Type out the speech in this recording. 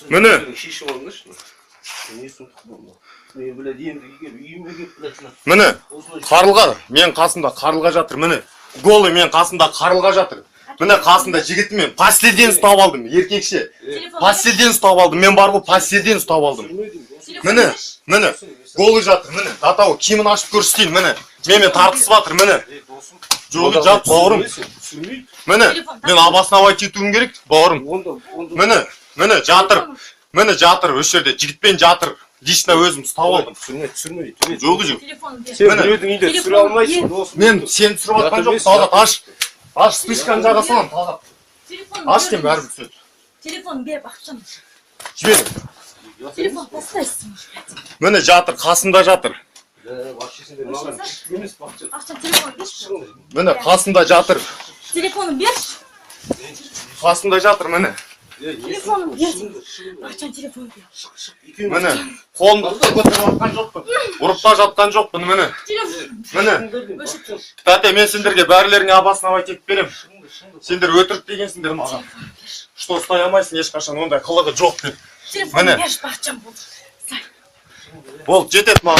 Mene. Şişi olmuş mu? Ne soğuk bu? Ne böyle diyeyim ki uyumu gittiler. Mene. Karılga. Men kasımda karılga жатыр, mene. Голый мен kasımda karılga жатыр. Mene kasımda жігітімен последен ұстап алдым, еркекше. Последен ұстап алдым. Мен бар ғой, последен ұстап алдым. Міне, міне. Голый жатыр, міне. Атау киімін ашып көрсетейін, міне. Менімен тартысып жатыр, міне. Жоқ, жат, бауырым. Міне, мен обосновать етуім керек, бауырым. Міне, міне жатыр. Міне жатыр, өш жерде жігітпен жатыр. Лично өзім ұстап алдым. Түсірме. Жоқ, жоқ. Сен біреудің үйінде түсіре алмайсың, досым. Мен сені түсіріп атқан жоқ, талғат, аш. Аш, спичканы жаға салам, талғат. Аш дем бәрібір түседі. Телефон беріп ақшам. Жібер. Телефон тастайсың. Міне жатыр, қасында жатыр. Ақшам телефон берші. Міне қасында жатыр. Телефонын берші. Қасында жатыр, міне. Телефонын берші. Ақшам телефон бер. Міне, қолымды көтеріп жатқан жоқпын. Ұрып та жатқан жоқпын, міне. Міне. Тәте, мен сендерге бәрілеріңе обосновать етіп берем. Сендер өтірік дегенсіңдер маған. Что ұстай алмайсың ешқашан, ондай қылығы жоқ деп. Телефонын берші, ақшам болды. Болды, жетеді маған.